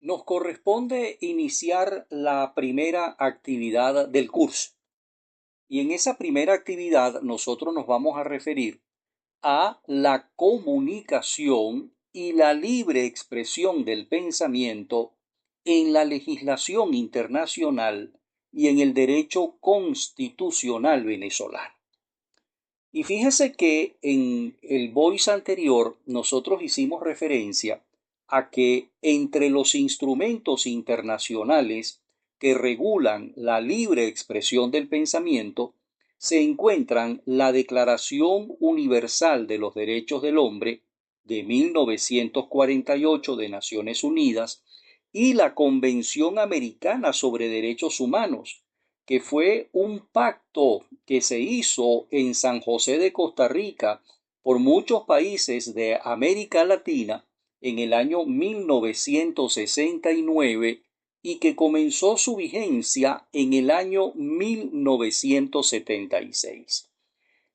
Nos corresponde iniciar la primera actividad del curso y en esa primera actividad nosotros nos vamos a referir a la comunicación y la libre expresión del pensamiento en la legislación internacional y en el derecho constitucional venezolano. Y fíjese que en el voice anterior nosotros hicimos referencia a que entre los instrumentos internacionales que regulan la libre expresión del pensamiento se encuentran la Declaración Universal de los Derechos del Hombre de 1948 de Naciones Unidas y la Convención Americana sobre Derechos Humanos, que fue un pacto que se hizo en San José de Costa Rica por muchos países de América Latina en el año 1969 y que comenzó su vigencia en el año 1976.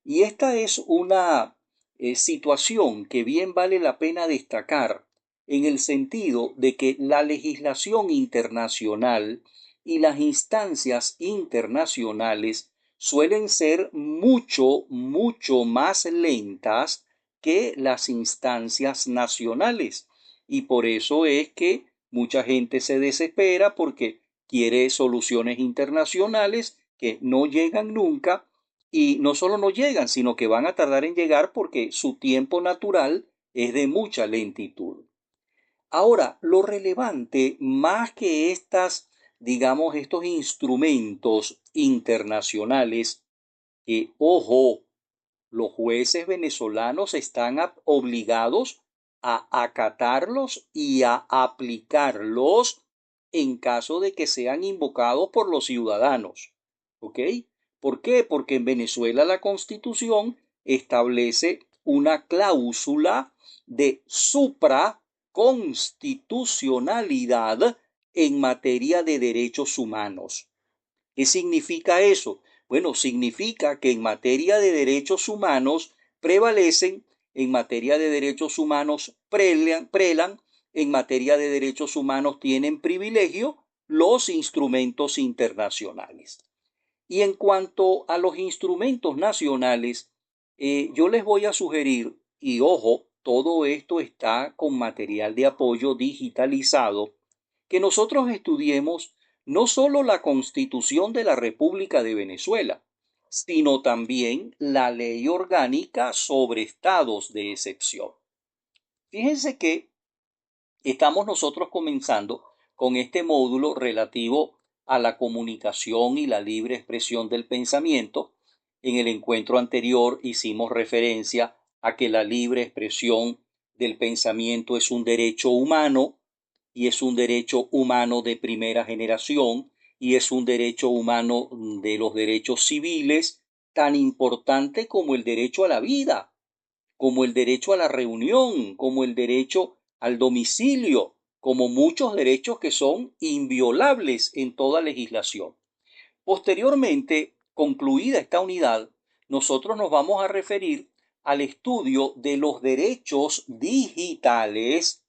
Y esta es una situación que bien vale la pena destacar en el sentido de que la legislación internacional y las instancias internacionales suelen ser mucho más lentas que las instancias nacionales. Y por eso es que mucha gente se desespera porque quiere soluciones internacionales que no llegan nunca y no solo no llegan, sino que van a tardar en llegar porque su tiempo natural es de mucha lentitud. Ahora, lo relevante, más que digamos, estos instrumentos internacionales, que, ojo, los jueces venezolanos están obligados a acatarlos y a aplicarlos en caso de que sean invocados por los ciudadanos. ¿Ok? ¿Por qué? Porque en Venezuela la Constitución establece una cláusula de supraconstitucionalidad en materia de derechos humanos. ¿Qué significa eso? Bueno, significa que en materia de derechos humanos prevalecen, en materia de derechos humanos prelan, en materia de derechos humanos tienen privilegio los instrumentos internacionales. Y en cuanto a los instrumentos nacionales, yo les voy a sugerir, y ojo, todo esto está con material de apoyo digitalizado, que nosotros estudiemos no solo la Constitución de la República de Venezuela, sino también la Ley Orgánica sobre Estados de Excepción. Fíjense que estamos nosotros comenzando con este módulo relativo a la comunicación y la libre expresión del pensamiento. En el encuentro anterior hicimos referencia a que la libre expresión del pensamiento es un derecho humano y es un derecho humano de primera generación y es un derecho humano de los derechos civiles tan importante como el derecho a la vida, como el derecho a la reunión, como el derecho al domicilio, como muchos derechos que son inviolables en toda legislación. Posteriormente, concluida esta unidad, nosotros nos vamos a referir al estudio de los derechos digitales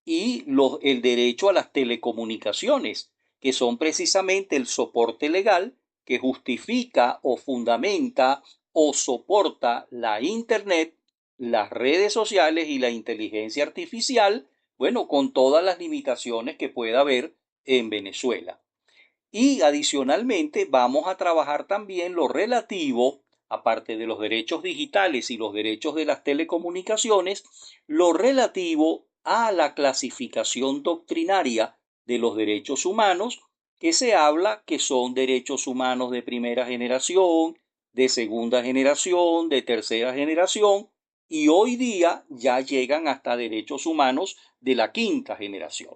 y el derecho a las telecomunicaciones, que son precisamente el soporte legal que justifica o fundamenta o soporta la Internet, las redes sociales y la inteligencia artificial, bueno, con todas las limitaciones que pueda haber en Venezuela. Y adicionalmente vamos a trabajar también lo relativo, aparte de los derechos digitales y los derechos de las telecomunicaciones, lo relativo a la clasificación doctrinaria de los derechos humanos, que se habla que son derechos humanos de primera generación, de segunda generación, de tercera generación, y hoy día ya llegan hasta derechos humanos de la quinta generación.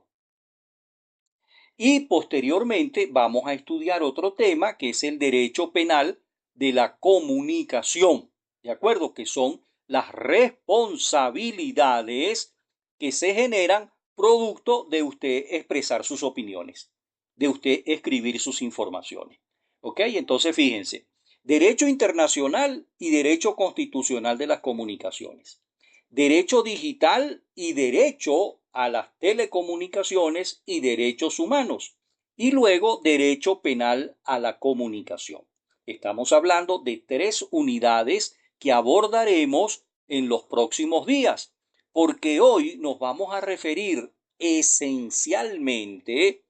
Y posteriormente vamos a estudiar otro tema que es el derecho penal de la comunicación, ¿de acuerdo? Que son las responsabilidades que se generan producto de usted expresar sus opiniones, de usted escribir sus informaciones. ¿Ok? Entonces fíjense, derecho internacional y derecho constitucional de las comunicaciones, derecho digital y derecho a las telecomunicaciones y derechos humanos, y luego derecho penal a la comunicación. Estamos hablando de 3 unidades que abordaremos en los próximos días, porque hoy nos vamos a referir esencialmente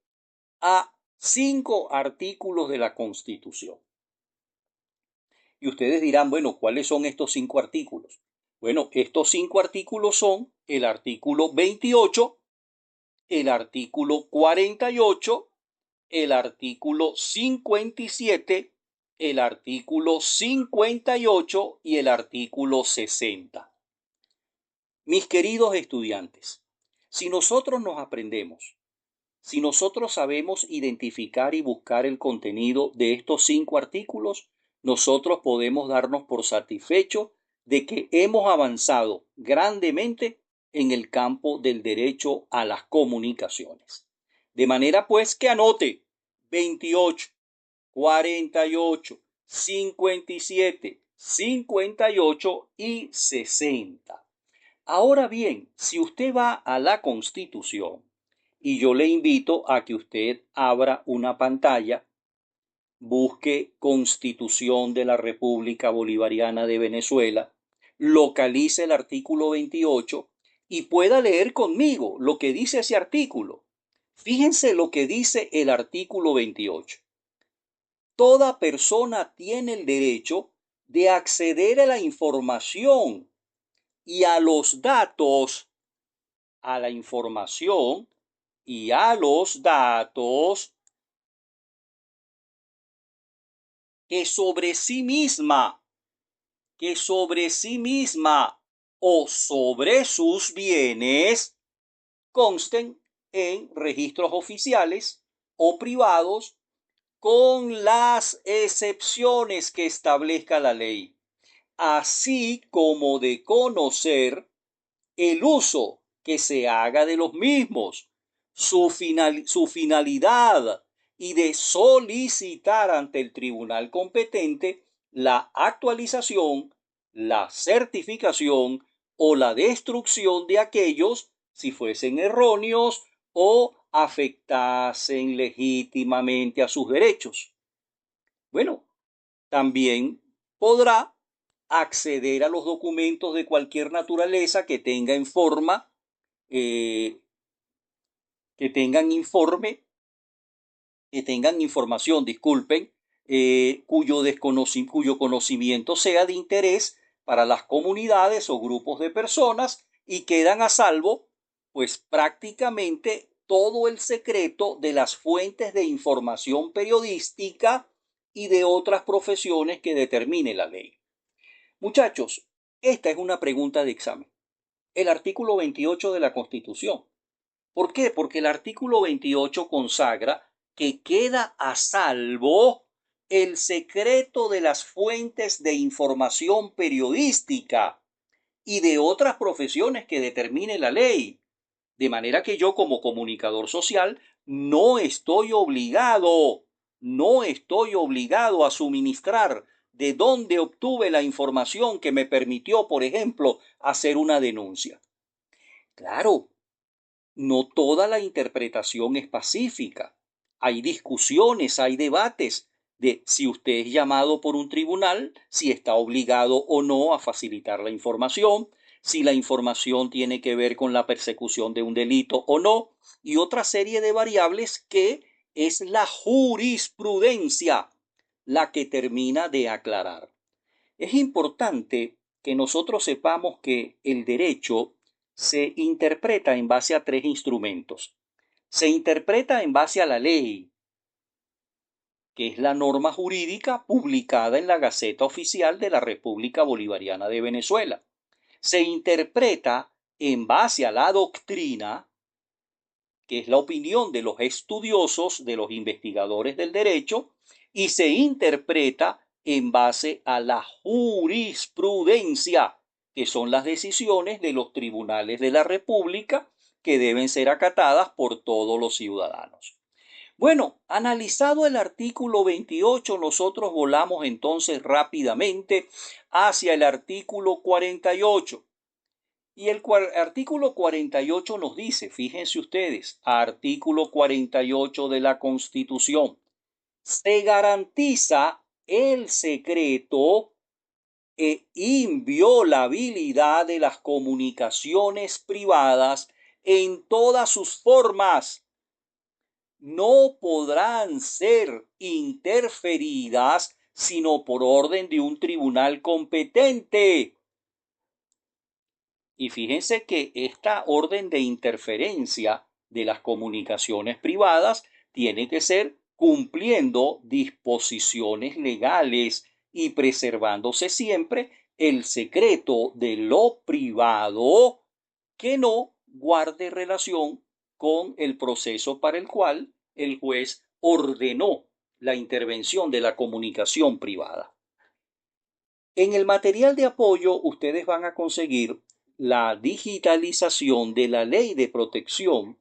a 5 artículos de la Constitución. Y ustedes dirán, bueno, ¿cuáles son estos 5 artículos? Bueno, estos 5 artículos son el artículo 28, el artículo 48, el artículo 57, el artículo 58 y el artículo 60. Mis queridos estudiantes, si nosotros nos aprendemos, si nosotros sabemos identificar y buscar el contenido de estos 5 artículos, nosotros podemos darnos por satisfechos de que hemos avanzado grandemente en el campo del derecho a las comunicaciones. De manera pues que anote 28, 48, 57, 58 y 60. Ahora bien, si usted va a la Constitución, y yo le invito a que usted abra una pantalla, busque Constitución de la República Bolivariana de Venezuela, localice el artículo 28 y pueda leer conmigo lo que dice ese artículo. Fíjense lo que dice el artículo 28. Toda persona tiene el derecho de acceder a la información y a los datos, a la información y a los datos que sobre sí misma o sobre sus bienes consten en registros oficiales o privados con las excepciones que establezca la ley, así como de conocer el uso que se haga de los mismos, su finalidad y de solicitar ante el tribunal competente la actualización, la certificación o la destrucción de aquellos si fuesen erróneos o afectasen legítimamente a sus derechos. Bueno, también podrá acceder a los documentos de cualquier naturaleza que tenga en forma, que tengan informe, que tengan información, disculpen, cuyo conocimiento sea de interés para las comunidades o grupos de personas y quedan a salvo, pues prácticamente todo el secreto de las fuentes de información periodística y de otras profesiones que determine la ley. Muchachos, esta es una pregunta de examen. El artículo 28 de la Constitución. ¿Por qué? Porque el artículo 28 consagra que queda a salvo el secreto de las fuentes de información periodística y de otras profesiones que determine la ley. De manera que yo como comunicador social no estoy obligado a suministrar de dónde obtuve la información que me permitió, por ejemplo, hacer una denuncia. Claro, no toda la interpretación es pacífica. Hay discusiones, hay debates de si usted es llamado por un tribunal, si está obligado o no a facilitar la información, si la información tiene que ver con la persecución de un delito o no, y otra serie de variables que es la jurisprudencia la que termina de aclarar. Es importante que nosotros sepamos que el derecho se interpreta en base a 3 instrumentos. Se interpreta en base a la ley, que es la norma jurídica publicada en la Gaceta Oficial de la República Bolivariana de Venezuela. Se interpreta en base a la doctrina, que es la opinión de los estudiosos, de los investigadores del derecho, y se interpreta en base a la jurisprudencia, que son las decisiones de los tribunales de la República que deben ser acatadas por todos los ciudadanos. Bueno, analizado el artículo 28, nosotros volamos entonces rápidamente hacia el artículo 48. Y el artículo 48 nos dice, fíjense ustedes, artículo 48 de la Constitución, se garantiza el secreto e inviolabilidad de las comunicaciones privadas en todas sus formas. No podrán ser interferidas sino por orden de un tribunal competente. Y fíjense que esta orden de interferencia de las comunicaciones privadas tiene que ser cumpliendo disposiciones legales y preservándose siempre el secreto de lo privado que no guarde relación con el proceso para el cual el juez ordenó la intervención de la comunicación privada. En el material de apoyo ustedes van a conseguir la digitalización de la ley de protección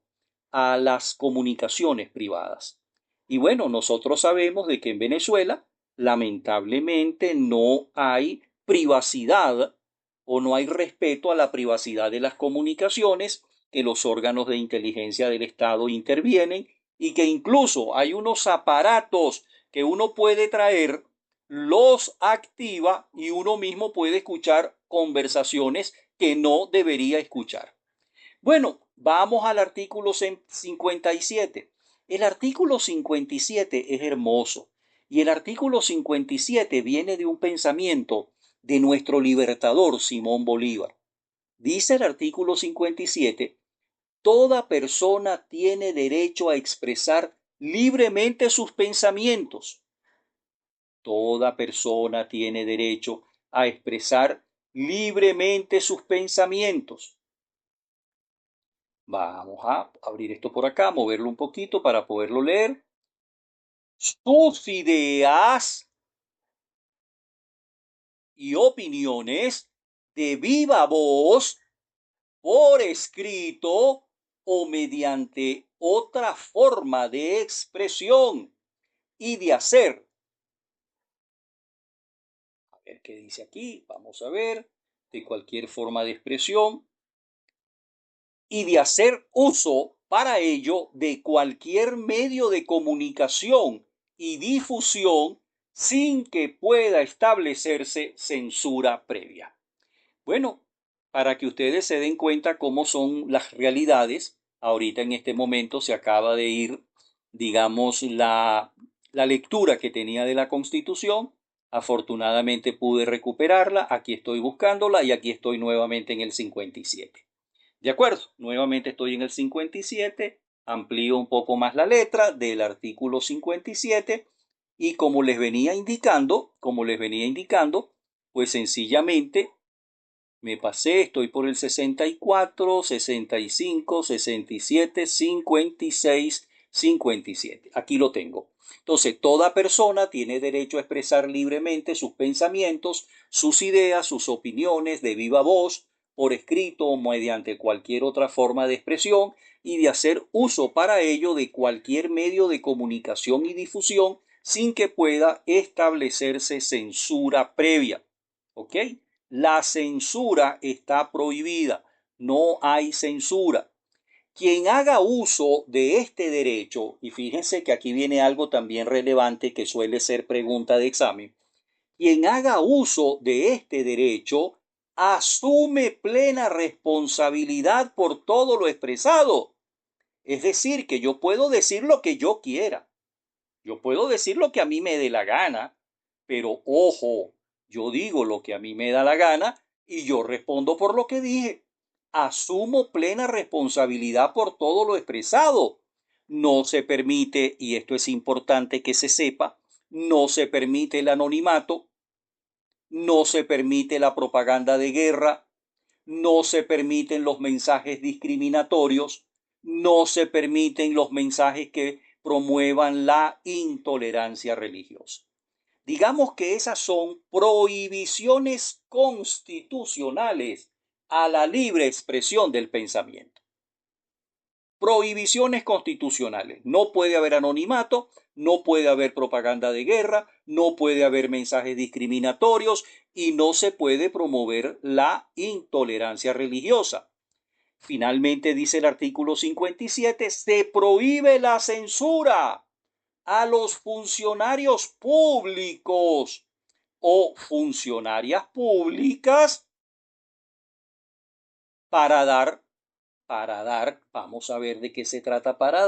a las comunicaciones privadas. Y bueno, nosotros sabemos de que en Venezuela lamentablemente no hay privacidad o no hay respeto a la privacidad de las comunicaciones, que los órganos de inteligencia del Estado intervienen y que incluso hay unos aparatos que uno puede traer, los activa y uno mismo puede escuchar conversaciones que no debería escuchar. Bueno, vamos al artículo 57. El artículo 57 es hermoso y el artículo 57 viene de un pensamiento de nuestro libertador Simón Bolívar. Dice el artículo 57, toda persona tiene derecho a expresar libremente sus pensamientos. Toda persona tiene derecho a expresar libremente sus pensamientos. Vamos a abrir esto por acá, moverlo un poquito para poderlo leer. Sus ideas y opiniones de viva voz, por escrito o mediante otra forma de expresión y de hacer. A ver qué dice aquí, vamos a ver, de cualquier forma de expresión y de hacer uso para ello de cualquier medio de comunicación y difusión sin que pueda establecerse censura previa. Bueno, para que ustedes se den cuenta cómo son las realidades, ahorita en este momento se acaba de ir, digamos, la lectura que tenía de la Constitución. Afortunadamente pude recuperarla, aquí estoy buscándola y aquí estoy nuevamente en el 57. De acuerdo, nuevamente estoy en el 57, amplío un poco más la letra del artículo 57 y como les venía indicando, pues sencillamente me pasé, estoy por el 64, 65, 67, 56, 57. Aquí lo tengo. Entonces, toda persona tiene derecho a expresar libremente sus pensamientos, sus ideas, sus opiniones de viva voz, por escrito o mediante cualquier otra forma de expresión y de hacer uso para ello de cualquier medio de comunicación y difusión sin que pueda establecerse censura previa. ¿Ok? La censura está prohibida, no hay censura. Quien haga uso de este derecho, y fíjense que aquí viene algo también relevante que suele ser pregunta de examen, quien haga uso de este derecho asume plena responsabilidad por todo lo expresado. Es decir, que yo puedo decir lo que yo quiera, yo puedo decir lo que a mí me dé la gana, pero ojo, yo digo lo que a mí me da la gana y yo respondo por lo que dije. Asumo plena responsabilidad por todo lo expresado. No se permite, y esto es importante que se sepa, no se permite el anonimato, no se permite la propaganda de guerra, no se permiten los mensajes discriminatorios, no se permiten los mensajes que promuevan la intolerancia religiosa. Digamos que esas son prohibiciones constitucionales a la libre expresión del pensamiento. Prohibiciones constitucionales. No puede haber anonimato, no puede haber propaganda de guerra, no puede haber mensajes discriminatorios y no se puede promover la intolerancia religiosa. Finalmente, dice el artículo 57, se prohíbe la censura a los funcionarios públicos o funcionarias públicas para dar, vamos a ver de qué se trata para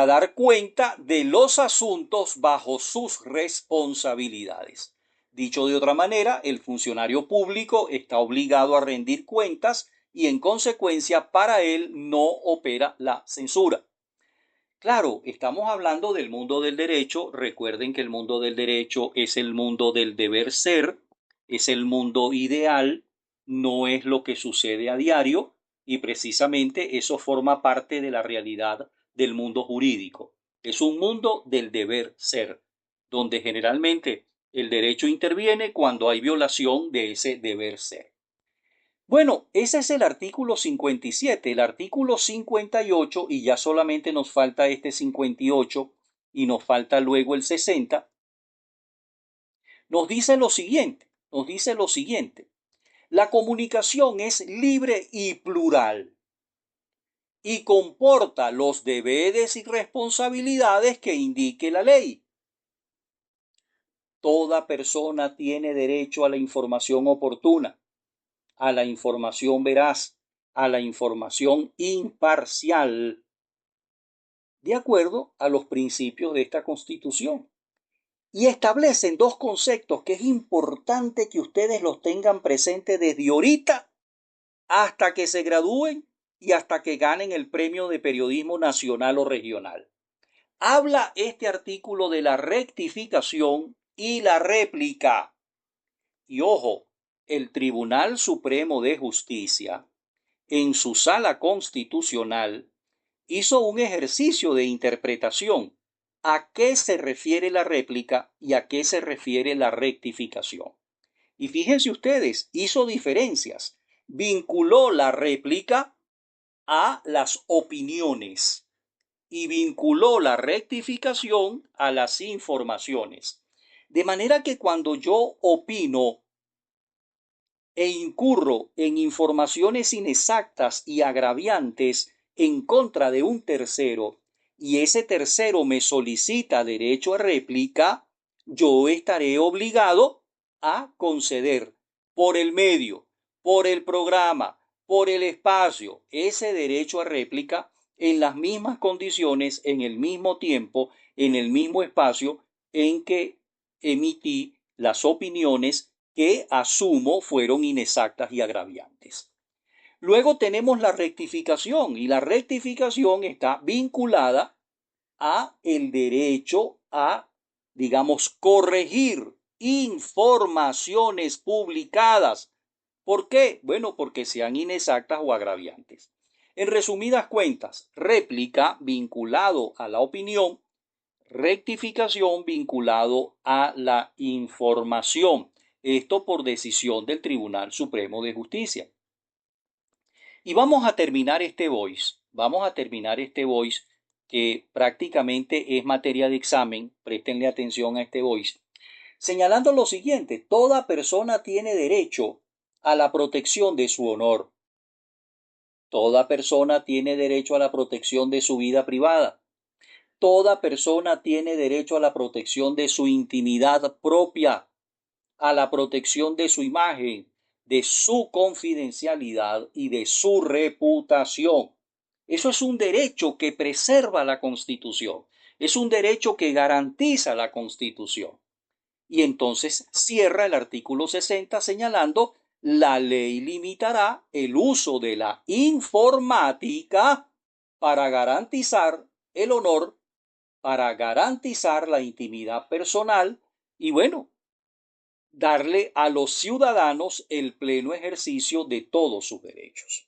dar cuenta de los asuntos bajo sus responsabilidades. Dicho de otra manera, el funcionario público está obligado a rendir cuentas y en consecuencia para él no opera la censura. Claro, estamos hablando del mundo del derecho. Recuerden que el mundo del derecho es el mundo del deber ser, es el mundo ideal, no es lo que sucede a diario y precisamente eso forma parte de la realidad del mundo jurídico. Es un mundo del deber ser, donde generalmente el derecho interviene cuando hay violación de ese deber ser. Bueno, ese es el artículo 57. El artículo 58, y ya solamente nos falta este 58 y nos falta luego el 60, nos dice lo siguiente, la comunicación es libre y plural y comporta los deberes y responsabilidades que indique la ley. Toda persona tiene derecho a la información oportuna, a la información veraz, a la información imparcial, de acuerdo a los principios de esta Constitución. Y establecen dos conceptos que es importante que ustedes los tengan presentes desde ahorita hasta que se gradúen y hasta que ganen el premio de periodismo nacional o regional. Habla este artículo de la rectificación y la réplica. Y ojo, el Tribunal Supremo de Justicia, en su sala constitucional, hizo un ejercicio de interpretación a qué se refiere la réplica y a qué se refiere la rectificación. Y fíjense ustedes, hizo diferencias. Vinculó la réplica a las opiniones y vinculó la rectificación a las informaciones. De manera que cuando yo opino e incurro en informaciones inexactas y agraviantes en contra de un tercero y ese tercero me solicita derecho a réplica, yo estaré obligado a conceder por el medio, por el programa, por el espacio, ese derecho a réplica en las mismas condiciones, en el mismo tiempo, en el mismo espacio en que emití las opiniones que asumo fueron inexactas y agraviantes. Luego tenemos la rectificación y la rectificación está vinculada a el derecho a, digamos, corregir informaciones publicadas. ¿Por qué? Bueno, porque sean inexactas o agraviantes. En resumidas cuentas, réplica vinculado a la opinión, rectificación vinculado a la información. Esto por decisión del Tribunal Supremo de Justicia. Y vamos a terminar este voice. Que prácticamente es materia de examen. Préstenle atención a este voice. Señalando lo siguiente, toda persona tiene derecho a la protección de su honor. Toda persona tiene derecho a la protección de su vida privada. Toda persona tiene derecho a la protección de su intimidad propia, a la protección de su imagen, de su confidencialidad y de su reputación. Eso es un derecho que preserva la Constitución. Es un derecho que garantiza la Constitución. Y entonces cierra el artículo 60 señalando: la ley limitará el uso de la informática para garantizar el honor, para garantizar la intimidad personal y, bueno, darle a los ciudadanos el pleno ejercicio de todos sus derechos.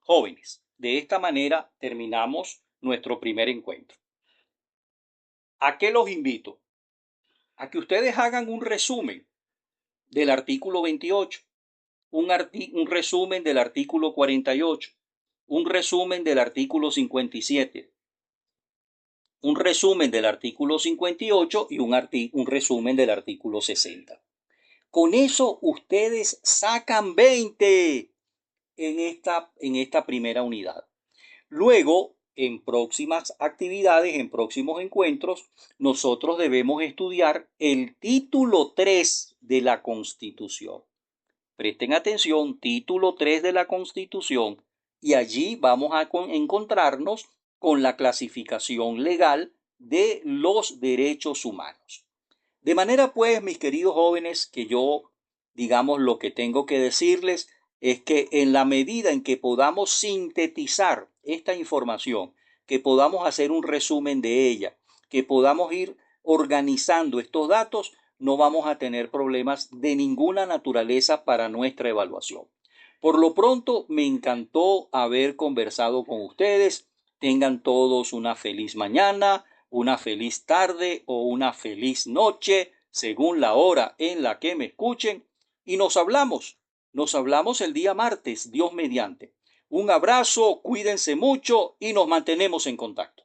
Jóvenes, de esta manera terminamos nuestro primer encuentro. ¿A qué los invito? A que ustedes hagan un resumen del artículo 28, un resumen del artículo 48, un resumen del artículo 57, un resumen del artículo 58 y un resumen del artículo 60. Con eso ustedes sacan 20 en esta primera unidad. Luego, en próximas actividades, en próximos encuentros, nosotros debemos estudiar el título 3 de la Constitución. Presten atención, título 3 de la Constitución, y allí vamos a encontrarnos con la clasificación legal de los derechos humanos. De manera pues, mis queridos jóvenes, que yo, digamos, lo que tengo que decirles es que en la medida en que podamos sintetizar esta información, que podamos hacer un resumen de ella, que podamos ir organizando estos datos, no vamos a tener problemas de ninguna naturaleza para nuestra evaluación. Por lo pronto, me encantó haber conversado con ustedes. Tengan todos una feliz mañana, una feliz tarde o una feliz noche, según la hora en la que me escuchen, y nos hablamos el día martes, Dios mediante. Un abrazo, cuídense mucho y nos mantenemos en contacto.